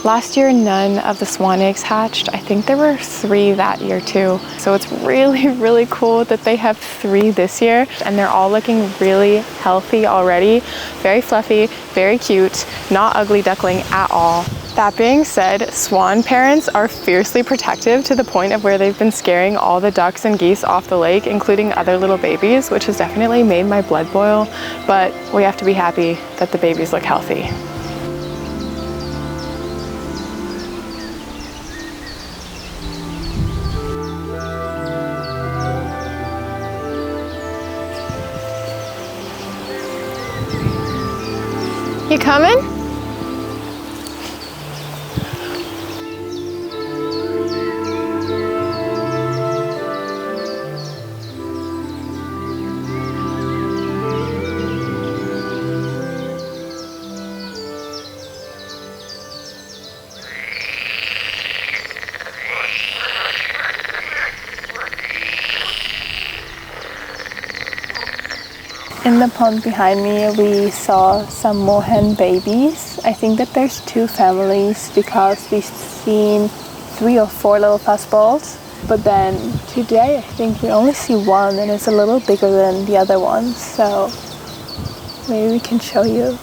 Last year, none of the swan eggs hatched. I think there were 3 that year too. So it's really, really cool that they have 3 this year, and they're all looking really healthy already. Very fluffy, very cute, not ugly duckling at all. That being said, swan parents are fiercely protective to the point of where they've been scaring all the ducks and geese off the lake, including other little babies, which has definitely made my blood boil, but we have to be happy that the babies look healthy. You coming? In the pond behind me, we saw some moorhen babies. I think that there's 2 families because we've seen 3 or 4 little fuzzballs. But then today, I think we only see 1, and it's a little bigger than the other ones. So maybe we can show you.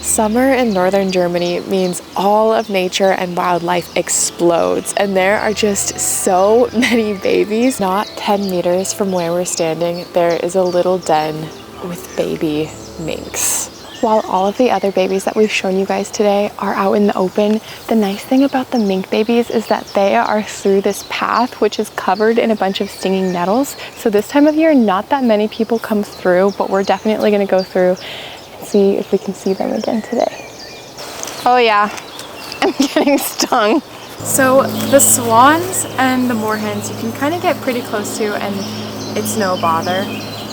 Summer in northern Germany means all of nature and wildlife explodes, and there are just so many babies. Not 10 meters from where we're standing, there is a little den with baby minks. While all of the other babies that we've shown you guys today are out in the open, the nice thing about the mink babies is that they are through this path, which is covered in a bunch of stinging nettles. So this time of year, not that many people come through, but we're definitely going to go through and see if we can see them again today. Oh yeah, I'm getting stung. So the swans and the moorhens you can kind of get pretty close to, and it's no bother.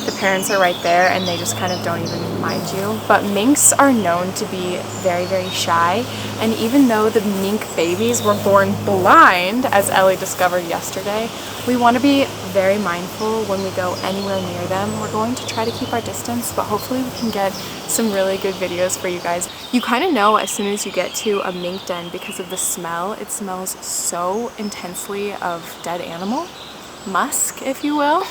The parents are right there and they just kind of don't even mind you. But minks are known to be very, very shy. And even though the mink babies were born blind, as Ellie discovered yesterday, we want to be very mindful when we go anywhere near them. We're going to try to keep our distance, but hopefully we can get some really good videos for you guys. You kind of know as soon as you get to a mink den because of the smell. It smells so intensely of dead animal. Musk, if you will.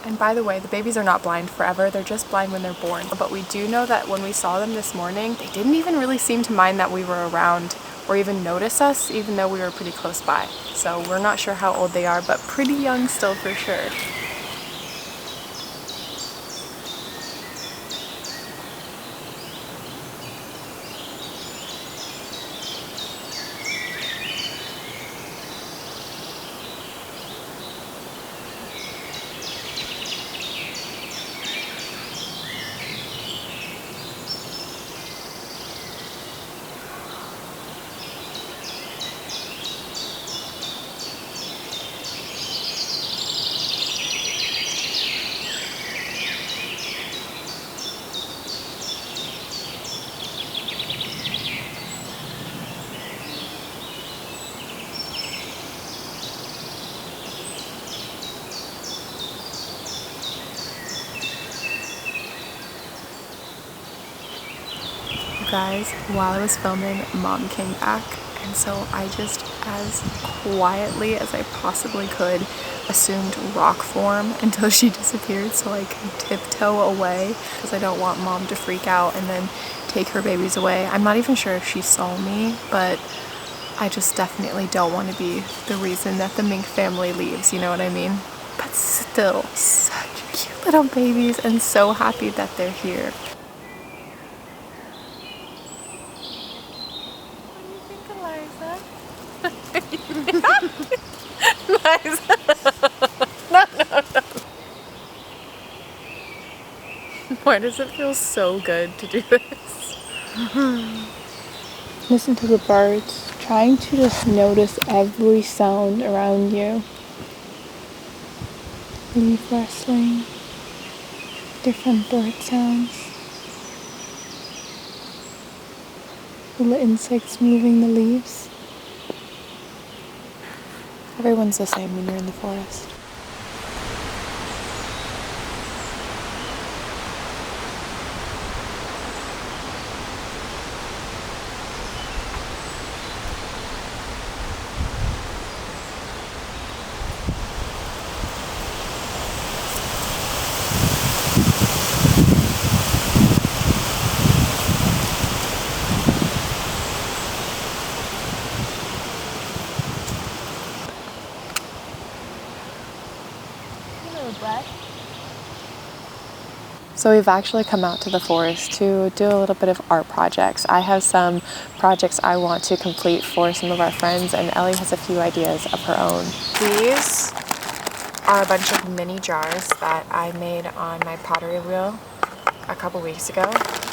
And by the way, the babies are not blind forever, they're just blind when they're born. But we do know that when we saw them this morning, they didn't even really seem to mind that we were around or even notice us, even though we were pretty close by. So we're not sure how old they are, but pretty young still for sure. Guys, while I was filming, Mom came back, and so I just, as quietly as I possibly could, assumed rock form until she disappeared so I can tiptoe away, because I don't want Mom to freak out and then take her babies away. I'm not even sure if she saw me, but I just definitely don't want to be the reason that the mink family leaves, you know what I mean? But still, such cute little babies, and so happy that they're here. Nice. No. Why does it feel so good to do this? Listen to the birds, trying to just notice every sound around you. Leaf rustling, different bird sounds, little insects moving the leaves. Everyone's the same when you're in the forest. So we've actually come out to the forest to do a little bit of art projects. I have some projects I want to complete for some of our friends, and Ellie has a few ideas of her own. These are a bunch of mini jars that I made on my pottery wheel a couple weeks ago.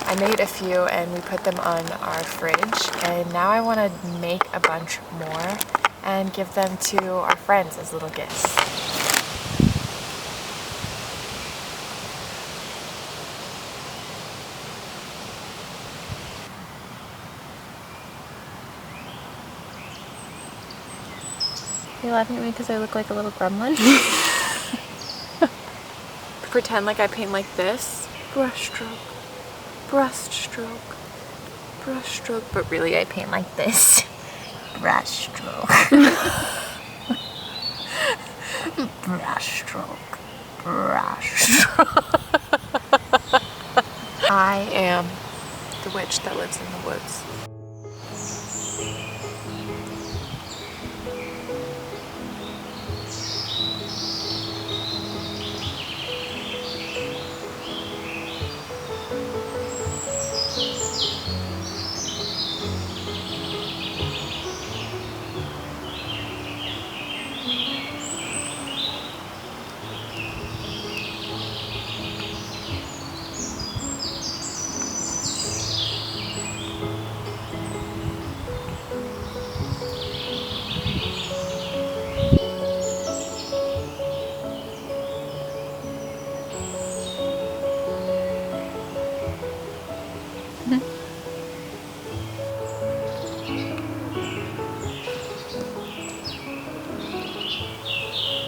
I made a few and we put them on our fridge, and now I want to make a bunch more and give them to our friends as little gifts. You're laughing at me because I look like a little gremlin? Pretend like I paint like this. Brush stroke, brush stroke, brush stroke. But really I paint like this. Brush stroke. Brush stroke, brush stroke. I am the witch that lives in the woods.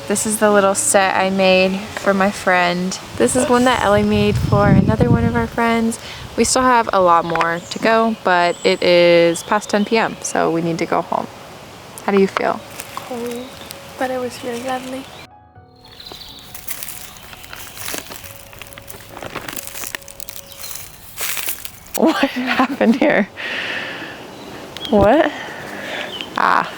This is the little set I made for my friend. This is one that Ellie made for another one of our friends. We still have a lot more to go, but it is past 10 p.m. so we need to go home. How do you feel? Cold, but it was really lovely. What happened here? What? Ah.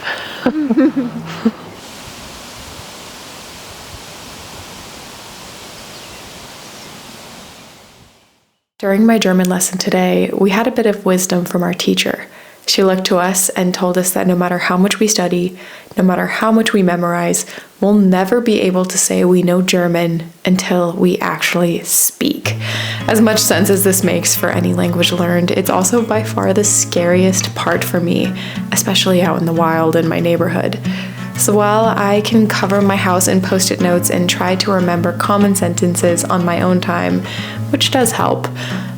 During my German lesson today, we had a bit of wisdom from our teacher. She looked to us and told us that no matter how much we study, no matter how much we memorize, we'll never be able to say we know German until we actually speak. As much sense as this makes for any language learned, it's also by far the scariest part for me, especially out in the wild in my neighborhood. So while I can cover my house in post-it notes and try to remember common sentences on my own time, which does help,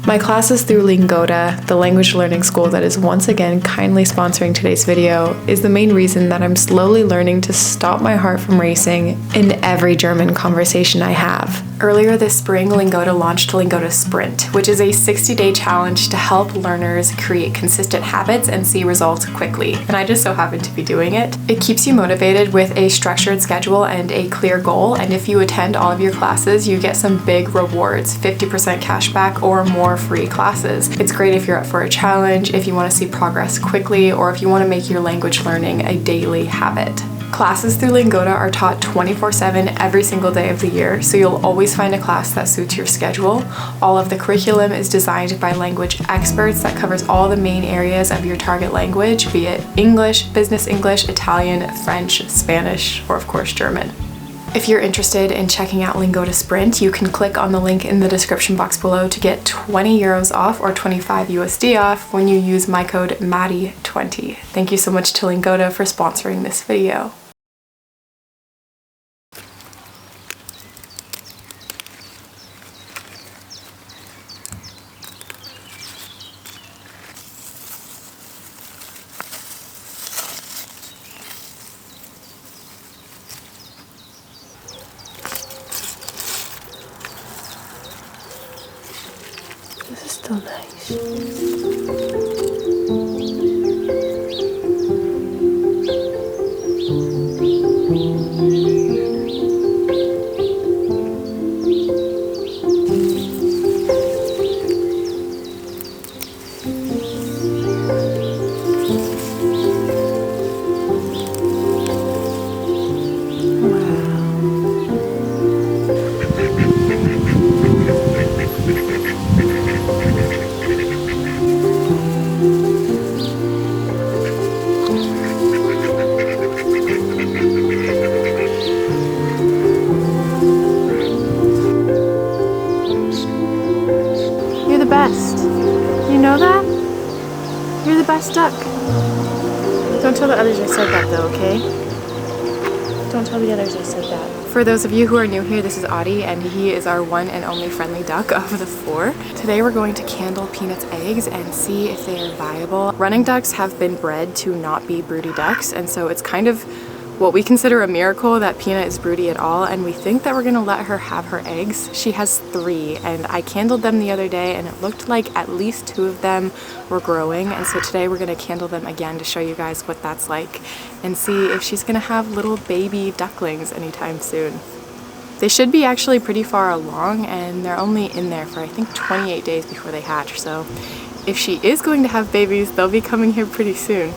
my classes through Lingoda, the language learning school that is once again kindly sponsoring today's video, is the main reason that I'm slowly learning to stop my heart from racing in every German conversation I have. Earlier this spring, Lingoda launched Lingoda Sprint, which is a 60-day challenge to help learners create consistent habits and see results quickly. And I just so happen to be doing it. It keeps you motivated with a structured schedule and a clear goal. And if you attend all of your classes, you get some big rewards, 50% cash back or more free classes. It's great if you're up for a challenge, if you want to see progress quickly, or if you want to make your language learning a daily habit. Classes through Lingoda are taught 24/7 every single day of the year, so you'll always find a class that suits your schedule. All of the curriculum is designed by language experts that covers all the main areas of your target language, be it English, Business English, Italian, French, Spanish, or of course German. If you're interested in checking out Lingoda Sprint, you can click on the link in the description box below to get 20 euros off or 25 USD off when you use my code MADDIE20. Thank you so much to Lingoda for sponsoring this video. This is still nice. tell the others I said that though, okay? Don't tell the others I said that. For those of you who are new here, this is Audie, and he is our one and only friendly duck of the 4. Today we're going to candle Peanut's eggs and see if they are viable. Running ducks have been bred to not be broody ducks, and so it's kind of what we consider a miracle that Peanut is broody at all, and we think that we're gonna let her have her eggs. She has 3, and I candled them the other day, and it looked like at least 2 of them were growing, and so today we're gonna candle them again to show you guys what that's like and see if she's gonna have little baby ducklings anytime soon. They should be actually pretty far along, and they're only in there for I think 28 days before they hatch, so if she is going to have babies, they'll be coming here pretty soon.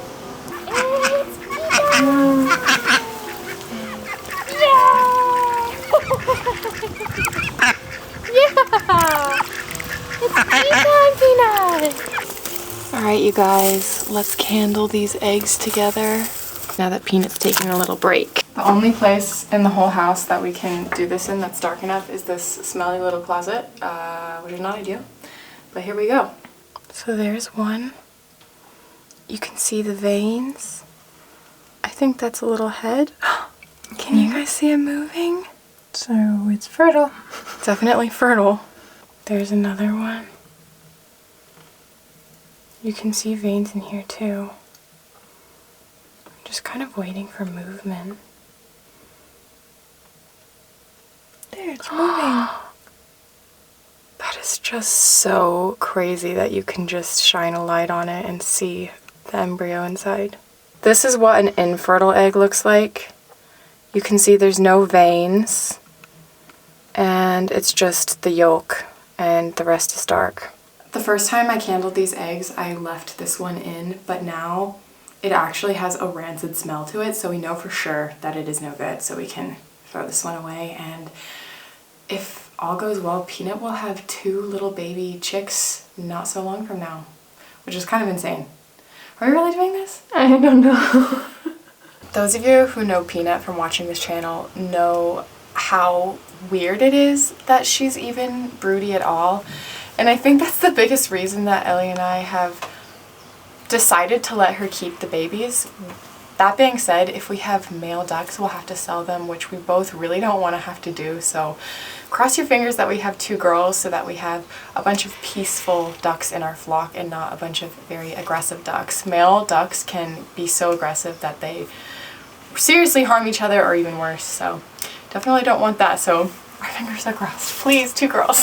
Alright you guys, let's candle these eggs together now that Peanut's taking a little break. The only place in the whole house that we can do this in that's dark enough is this smelly little closet, which is not ideal, but here we go. So there's one. You can see the veins. I think that's a little head. Can you guys see it moving? So it's fertile. Definitely fertile. There's another one. You can see veins in here too. I'm just kind of waiting for movement. There, it's moving. That is just so crazy that you can just shine a light on it and see the embryo inside. This is what an infertile egg looks like. You can see there's no veins, and it's just the yolk, and the rest is dark. The first time I candled these eggs, I left this one in, but now it actually has a rancid smell to it, so we know for sure that it is no good, so we can throw this one away. And if all goes well, Peanut will have 2 little baby chicks not so long from now, which is kind of insane. Are we really doing this? I don't know. Those of you who know Peanut from watching this channel know how weird it is that she's even broody at all. And I think that's the biggest reason that Ellie and I have decided to let her keep the babies. That being said, if we have male ducks, we'll have to sell them, which we both really don't want to have to do. So cross your fingers that we have 2 girls so that we have a bunch of peaceful ducks in our flock and not a bunch of very aggressive ducks. Male ducks can be so aggressive that they seriously harm each other or even worse. So definitely don't want that. So our fingers are crossed. Please, 2 girls.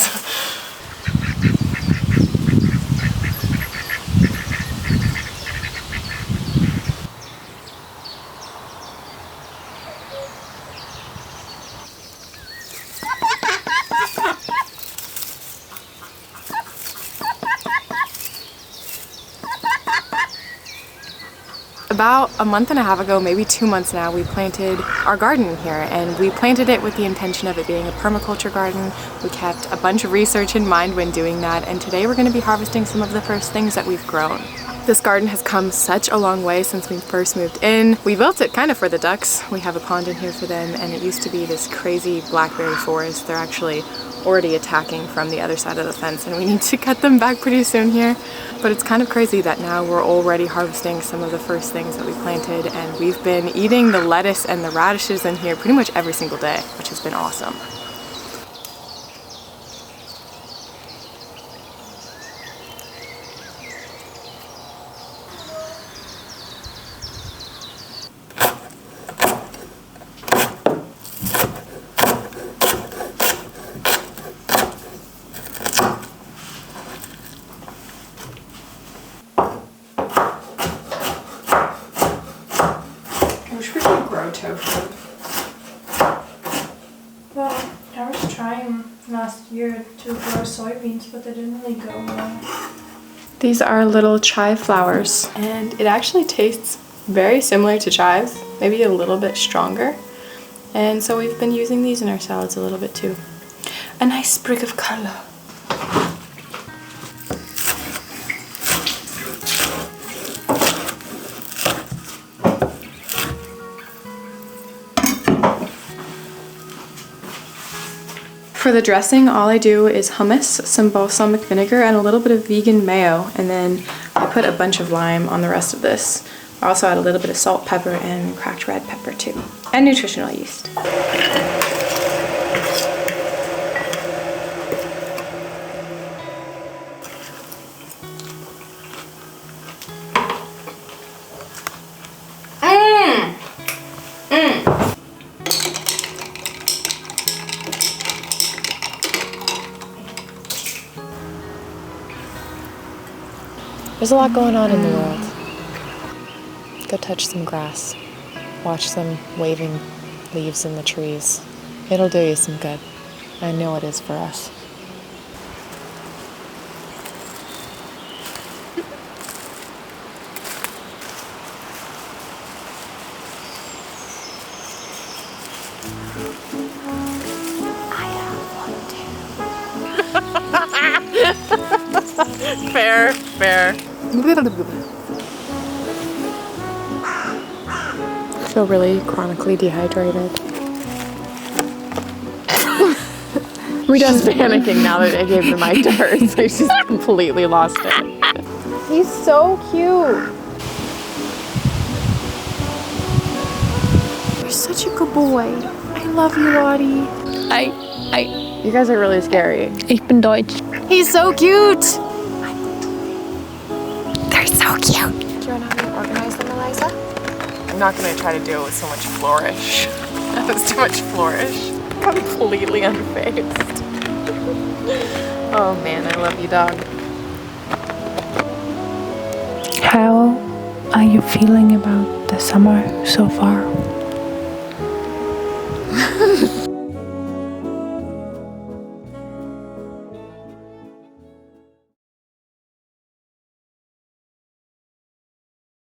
About a month and a half ago, maybe 2 months now, we planted our garden here, and we planted it with the intention of it being a permaculture garden. We kept a bunch of research in mind when doing that, and today we're going to be harvesting some of the first things that we've grown. This garden has come such a long way since we first moved in. We built it kind of for the ducks. We have a pond in here for them, and it used to be this crazy blackberry forest. They're actually already attacking from the other side of the fence, and we need to cut them back pretty soon here. But it's kind of crazy that now we're already harvesting some of the first things that we planted, and we've been eating the lettuce and the radishes in here pretty much every single day, which has been awesome. Tofu. Well, I was trying last year to grow soybeans, but they didn't really go well. These are little chive flowers, and it actually tastes very similar to chives, maybe a little bit stronger. And so we've been using these in our salads a little bit too. A nice sprig of color. For the dressing, all I do is hummus, some balsamic vinegar, and a little bit of vegan mayo, and then I put a bunch of lime on the rest of this. I also add a little bit of salt, pepper, and cracked red pepper too, and nutritional yeast. There's a lot going on in the world. Go touch some grass. Watch some waving leaves in the trees. It'll do you some good. I know it is for us. Fair, fair. I feel really chronically dehydrated. She's panicking now that I gave the mic to her, so she's completely lost it. He's so cute. You're such a good boy. I love you, Audie. You guys are really scary. Ich bin Deutsch. He's so cute. They're so cute. Do you want to organize them, Eliza? I'm not going to try to do it with so much flourish. That was too much flourish. Completely unfazed. Oh man, I love you, dog. How are you feeling about the summer so far?